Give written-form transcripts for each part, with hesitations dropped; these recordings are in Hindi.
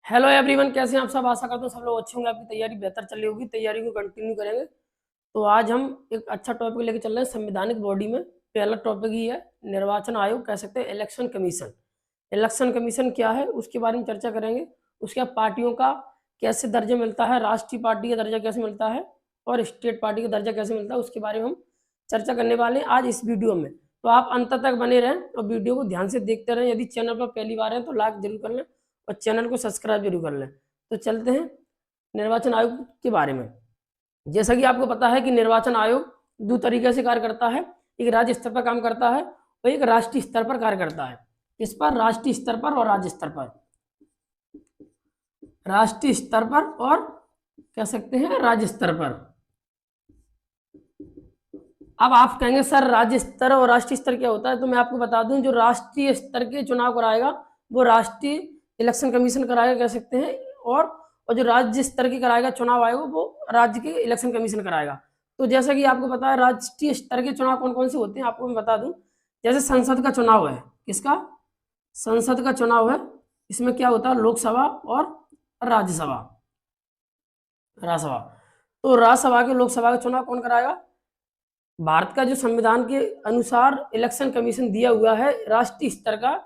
हेलो एवरीवन, कैसे हैं आप सब। आशा करता हूँ सब लोग अच्छे होंगे, आपकी तैयारी बेहतर चल रही होगी। तैयारी को कंटिन्यू करेंगे। तो आज हम एक अच्छा टॉपिक लेकर चल रहे हैं संवैधानिक बॉडी में। पहला टॉपिक ही है निर्वाचन आयोग, कह सकते हैं इलेक्शन कमीशन। इलेक्शन कमीशन क्या है उसके बारे में चर्चा करेंगे। उसके बाद पार्टियों का कैसे दर्जा मिलता है, राष्ट्रीय पार्टी का दर्जा कैसे मिलता है और स्टेट पार्टी का दर्जा कैसे मिलता है, उसके बारे में हम चर्चा करने वाले हैं आज इस वीडियो में। तो आप अंत तक बने रहें और वीडियो को ध्यान से देखते रहें। यदि चैनल पर पहली बार है तो लाइक जरूर कर लें और चैनल को सब्सक्राइब जरूर कर लें। तो चलते हैं निर्वाचन आयोग के बारे में। जैसा कि आपको पता है कि निर्वाचन आयोग दो तरीके से कार्य करता है। एक राज्य स्तर पर काम करता है और एक राष्ट्रीय स्तर पर कार्य करता है। इस पर राष्ट्रीय स्तर पर और राज्य स्तर पर, राष्ट्रीय स्तर पर और कह सकते हैं राज्य स्तर पर। अब आप कहेंगे सर राज्य स्तर और राष्ट्रीय स्तर क्या होता है, तो मैं आपको बता दूं जो राष्ट्रीय स्तर के चुनाव कराएगा वो राष्ट्रीय इलेक्शन कमीशन कराएगा, कह सकते हैं। और जो राज्य स्तर की कराएगा चुनाव आयोग वो राज्य के इलेक्शन कमीशन कराएगा। तो जैसा कि आपको पता है राष्ट्रीय स्तर के चुनाव कौन कौन से होते हैं, आपको मैं बता दूं। जैसे संसद का चुनाव है, किसका, संसद का चुनाव है। इसमें क्या होता है, लोकसभा और राज्यसभा, राज्यसभा। तो राज्यसभा के लोकसभा का चुनाव कौन कराएगा, भारत का जो संविधान के अनुसार इलेक्शन कमीशन दिया हुआ है राष्ट्रीय स्तर का,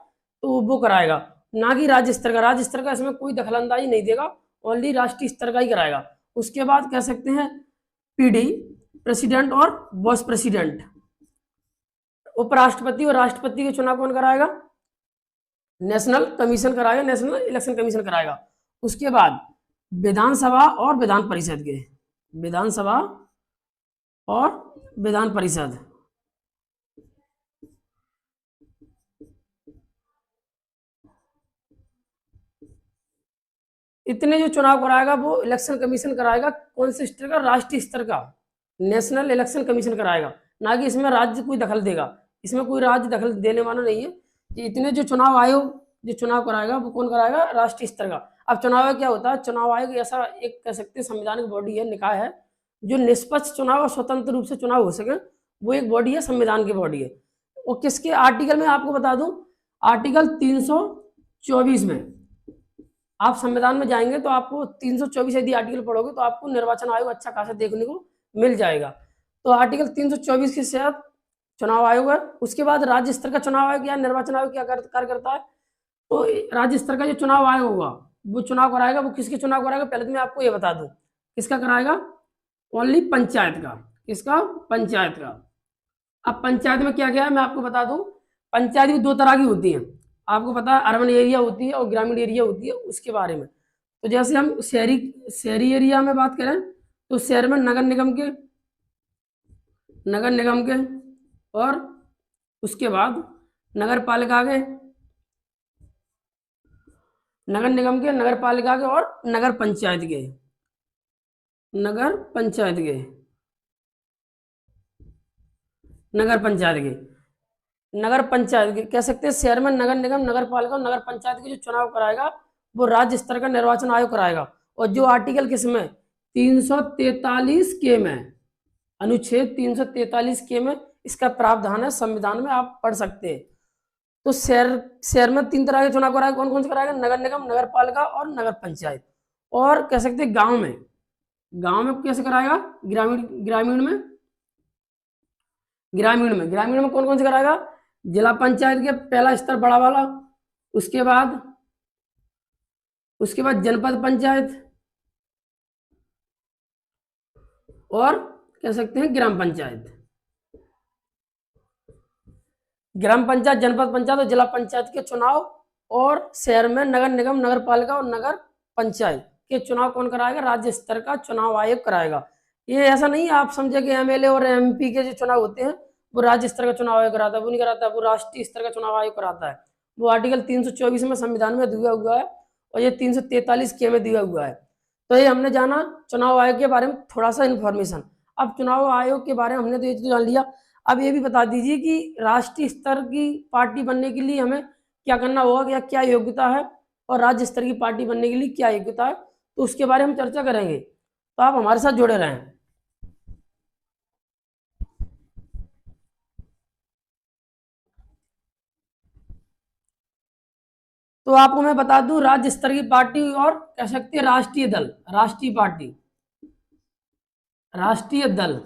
तो वो कराएगा, ना कि राज्य स्तर का। राज्य स्तर का इसमें कोई दखलंदाजी नहीं देगा, ओनली राष्ट्रीय स्तर का ही कराएगा। उसके बाद कह सकते हैं पीडी, प्रेसिडेंट और वाइस प्रेसिडेंट, उपराष्ट्रपति और राष्ट्रपति के चुनाव कौन कराएगा, नेशनल कमीशन कराएगा, नेशनल इलेक्शन कमीशन कराएगा। उसके बाद विधानसभा और विधान परिषद के, विधानसभा और विधान परिषद, इतने जो चुनाव कराएगा वो इलेक्शन कमीशन कराएगा। कौन से स्तर का, राष्ट्रीय स्तर का, नेशनल इलेक्शन कमीशन कराएगा, ना कि इसमें राज्य कोई दखल देगा। इसमें कोई राज्य दखल देने वाला नहीं है कि इतने जो चुनाव आयोग जो चुनाव कराएगा वो कौन कराएगा, राष्ट्रीय स्तर का। अब चुनाव आयोग क्या होता है, चुनाव आयोग ऐसा एक कह सकते हैं संवैधानिक बॉडी है, निकाय है, जो निष्पक्ष चुनाव और स्वतंत्र रूप से चुनाव हो सके, वो एक बॉडी है, संविधान की बॉडी है। और किसके आर्टिकल में आपको बता दूं, आर्टिकल 324 में, आप संविधान में जाएंगे तो आपको 324 यदि आर्टिकल पढ़ोगे तो आपको निर्वाचन आयोग अच्छा खासा देखने को मिल जाएगा। तो आर्टिकल 324 के साथ चुनाव आयोग है। उसके बाद राज्य स्तर का चुनाव आयोग या निर्वाचन आयोग क्या कार्य करता है, तो राज्य स्तर का जो चुनाव आयोग होगा वो चुनाव कराएगा। वो किसके चुनाव कराएगा, पहले तो मैं आपको ये बता दूं, किसका कराएगा, ओनली पंचायत का। किसका, पंचायत का। अब पंचायत में क्या क्या है मैं आपको बता दूं। पंचायत भी दो तरह की होती है, आपको पता है, अर्बन एरिया होती है और ग्रामीण एरिया होती है, उसके बारे में। तो जैसे हम शहरी शहरी एरिया में बात करें तो शहर में नगर निगम के और उसके बाद नगर पालिका के, नगर निगम के, नगर पालिका के और नगर पंचायत के, नगर पंचायत के, नगर पंचायत के, नगर पंचायत के कह सकते हैं। शहर में नगर निगम, नगर पालिका और नगर पंचायत के जो चुनाव कराएगा वो राज्य स्तर का निर्वाचन आयोग कराएगा। और जो आर्टिकल किसमें, 343 के में, अनुच्छेद 343 के में इसका प्रावधान है संविधान में, आप पढ़ सकते हैं। तो शहर शहर में तीन तरह के चुनाव कराएगा, कौन कौन से कराएगा, नगर निगम, नगर पालिका और नगर पंचायत। और कह सकते हैं गांव में कैसे कराएगा, ग्रामीण ग्रामीण में ग्रामीण में कौन कौन से कराएगा, जिला पंचायत के पहला स्तर बड़ा वाला, उसके बाद जनपद पंचायत और कह सकते हैं ग्राम पंचायत, जनपद पंचायत और जिला पंचायत के चुनाव। और शहर में नगर निगम, नगर पालिका और नगर पंचायत के चुनाव कौन कराएगा, राज्य स्तर का चुनाव आयोग कराएगा। ये ऐसा नहीं आप समझे कि एमएलए और एमपी के जो चुनाव होते हैं वो राज्य स्तर का चुनाव आयोग कराता है, वो नहीं कराता, वो राष्ट्रीय स्तर का चुनाव आयोग कराता है। वो आर्टिकल 324 में संविधान में दिया हुआ है और ये 343 के में दिया हुआ है। तो ये हमने जाना चुनाव आयोग के बारे में थोड़ा सा इन्फॉर्मेशन। अब चुनाव आयोग के बारे में हमने तो ये तो जान लिया। अब ये भी बता दीजिए कि राष्ट्रीय स्तर की पार्टी बनने के लिए हमें क्या करना होगा, या क्या योग्यता है, और राज्य स्तर की पार्टी बनने के लिए क्या योग्यता है, तो उसके बारे में चर्चा करेंगे। तो आप हमारे साथ जुड़े रहें। तो आपको मैं बता दूं, राज्य स्तर की पार्टी और कह सकते हैं राष्ट्रीय दल, राष्ट्रीय पार्टी, राष्ट्रीय दल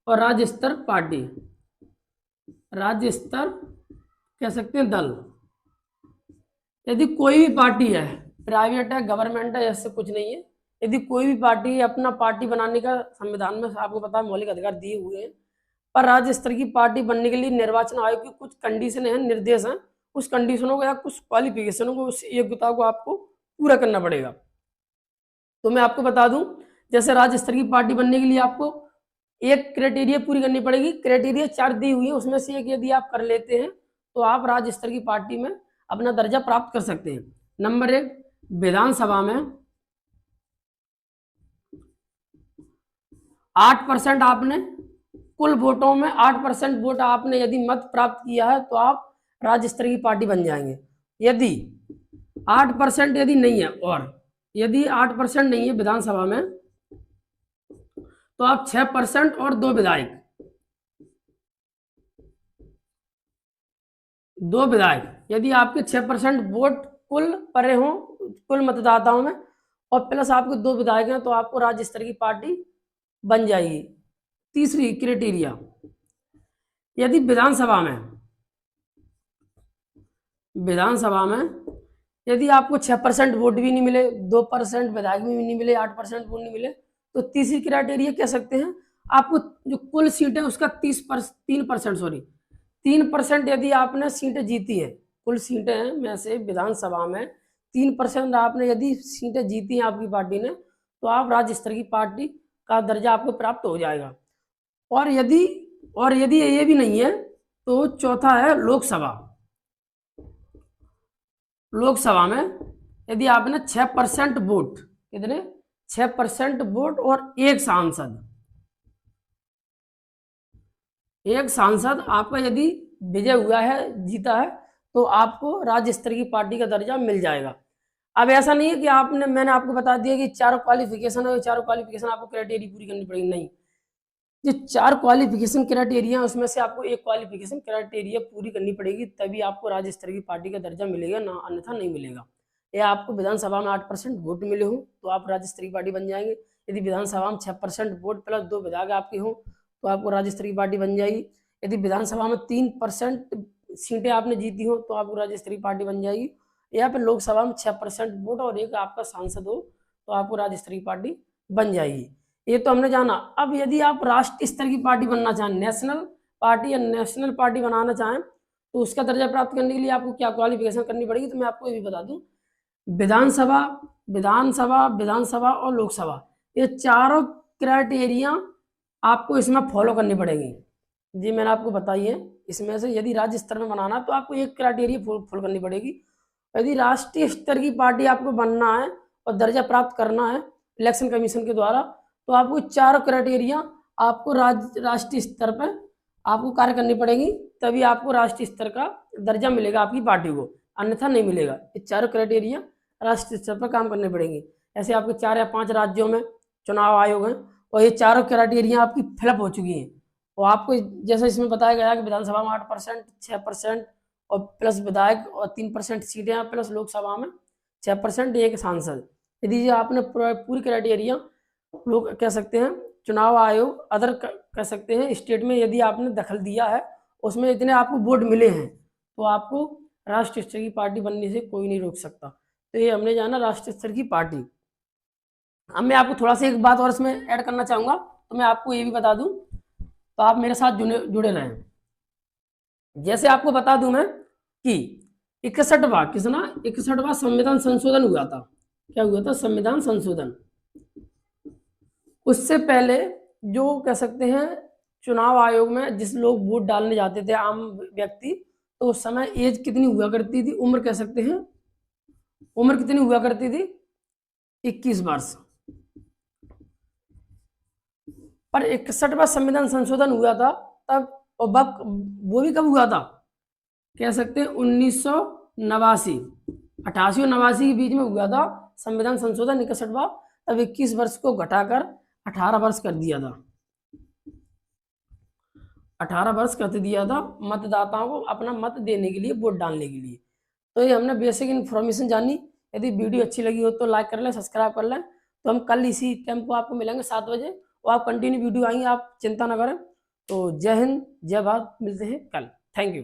और राज्य स्तर पार्टी, राज्य स्तर कह सकते हैं दल। यदि कोई भी पार्टी है, प्राइवेट है, गवर्नमेंट है, ऐसे कुछ नहीं है, यदि कोई भी पार्टी अपना पार्टी बनाने का संविधान में आपको पता है मौलिक अधिकार दिए हुए हैं, पर राज्य स्तर की पार्टी बनने के लिए निर्वाचन आयोग की कुछ कंडीशन है, निर्देश हैं, उस कंडीशनों को या कुछ क्वालिफिकेशनों को, उस योग्यता को आपको पूरा करना पड़ेगा। तो मैं आपको बता दूं, जैसे राज्य स्तर की पार्टी बनने के लिए आपको एक क्राइटेरिया पूरी करनी पड़ेगी, क्राइटेरिया 4 दी हुई है, उसमें से एक यदि आप कर लेते हैं तो आप राज्य स्तर की पार्टी में अपना दर्जा प्राप्त कर सकते हैं। नंबर 1, विधानसभा में 8% आपने, कुल वोटों में 8% वोट आपने यदि मत प्राप्त किया है तो आप राज्य स्तर की पार्टी बन जाएंगे। यदि 8% यदि नहीं है, और यदि 8% नहीं है विधानसभा में, तो आप 6% और 2 विधायक, 2 विधायक यदि आपके 6% वोट कुल परे हों, कुल मतदाताओं में, और प्लस आपके 2 विधायक हैं, तो आपको राज्य स्तर की पार्टी बन जाएगी। तीसरी क्राइटेरिया, यदि विधानसभा में यदि आपको 6% वोट भी नहीं मिले, 2% विधायक भी नहीं मिले, 8% वोट नहीं मिले, तो तीसरी क्राइटेरिया कह सकते हैं आपको जो कुल सीट है उसका 3% यदि आपने सीटें जीती है, कुल सीटें में से विधानसभा में 3% आपने यदि सीटें जीती हैं आपकी पार्टी ने, तो आप राज्य स्तर की पार्टी का दर्जा आपको प्राप्त हो जाएगा। और यदि ये भी नहीं है तो चौथा है लोकसभा। लोकसभा में यदि आपने 6% वोट, कितने, 6% वोट और एक सांसद आपका यदि विजय हुआ है, जीता है, तो आपको राज्य स्तर की पार्टी का दर्जा मिल जाएगा। अब ऐसा नहीं है कि मैंने आपको बता दिया कि 4 क्वालिफिकेशन है, 4 क्वालिफिकेशन आपको क्राइटेरिया पूरी करनी पड़ेगी, नहीं। जो 4 क्वालिफिकेशन क्राइटेरिया उसमें से आपको एक क्वालिफिकेशन क्राइटेरिया पूरी करनी पड़ेगी, तभी आपको राज्य स्तर की पार्टी का दर्जा मिलेगा, ना अन्यथा नहीं मिलेगा। या आपको विधानसभा में 8% वोट मिले हों तो आप राज्य स्तरीय पार्टी बन जाएंगे। यदि विधानसभा में 6% वोट प्लस 2 विधायक आपके हों तो आपको राज्य स्तरीय पार्टी बन जाएगी। यदि विधानसभा में 3% सीटें आपने जीती हो तो आपको राज्य स्तरीय पार्टी बन जाएगी। या फिर लोकसभा में 6% वोट और एक आपका सांसद हो तो आपको राज्य स्तरीय पार्टी बन जाएगी। ये तो हमने जाना। अब यदि आप राष्ट्रीय स्तर की पार्टी बनना चाहें, नेशनल पार्टी या नेशनल पार्टी बनाना चाहें, तो उसका दर्जा प्राप्त करने के लिए आपको क्या क्वालिफिकेशन करनी पड़ेगी, तो मैं आपको ये भी बता दूं। विधानसभा विधानसभा विधानसभा और लोकसभा, ये चारों क्राइटेरिया आपको इसमें फॉलो करनी पड़ेगी। जी मैंने आपको बताई है। इसमें से यदि राज्य स्तर में बनाना तो आपको एक क्राइटेरिया फॉलो करनी पड़ेगी। यदि राष्ट्रीय स्तर की पार्टी आपको बनना है और दर्जा प्राप्त करना है इलेक्शन कमीशन के द्वारा, तो आपको 4 क्राइटेरिया आपको राष्ट्रीय स्तर पर आपको कार्य करनी पड़ेगी, तभी आपको राष्ट्रीय स्तर का दर्जा मिलेगा आपकी पार्टी को, अन्यथा नहीं मिलेगा। ये 4 क्राइटेरिया राष्ट्रीय स्तर पर काम करने पड़ेंगे। ऐसे आपके 4 या 5 राज्यों में चुनाव आयोग हैं और ये चारों क्राइटेरिया आपकी फिलअप हो चुकी हैं। और आपको जैसे इसमें बताया गया कि विधानसभा में 8%, 6% और प्लस विधायक और 3% सीटें प्लस लोकसभा में 6% एक सांसद। यदि आपने पूरी क्राइटेरिया लोग कह सकते हैं चुनाव आयोग अदर कह सकते हैं स्टेट में यदि आपने दखल दिया है, उसमें इतने आपको वोट मिले हैं, तो आपको राष्ट्रीय स्तर की पार्टी बनने से कोई नहीं रोक सकता। तो ये हमने जाना राष्ट्रीय स्तर की पार्टी। अब मैं आपको थोड़ा सा एक बात और इसमें ऐड करना चाहूँगा, तो मैं आपको ये भी बता दूं, तो आप मेरे साथ जुड़े रहें। जैसे आपको बता दूं मैं कि 61वां संविधान संशोधन हुआ था। क्या हुआ था? संविधान संशोधन। उससे पहले जो कह सकते हैं चुनाव आयोग में जिस लोग वोट डालने जाते थे आम व्यक्ति, तो उस समय एज कितनी हुआ करती थी, उम्र कह सकते हैं, उम्र कितनी हुआ करती थी? 21 वर्ष। पर 61वां संविधान संशोधन हुआ था तब, और वो भी कब हुआ था? कह सकते हैं 1989, 88 और 89 के बीच में हुआ था संविधान संशोधन 61वां। तब 21 वर्ष को घटाकर 18 वर्ष कर दिया था। 18 वर्ष कर दिया था मतदाताओं को अपना मत देने के लिए, वोट डालने के लिए। तो ये हमने बेसिक इन्फॉर्मेशन जानी। यदि वीडियो अच्छी लगी हो तो लाइक कर लें, सब्सक्राइब कर लें। तो हम कल इसी टाइम को आपको मिलेंगे 7 बजे, और आप कंटिन्यू वीडियो आएंगे, आप चिंता ना करें। तो जय हिंद, जय भारत, मिलते हैं कल। Thank you.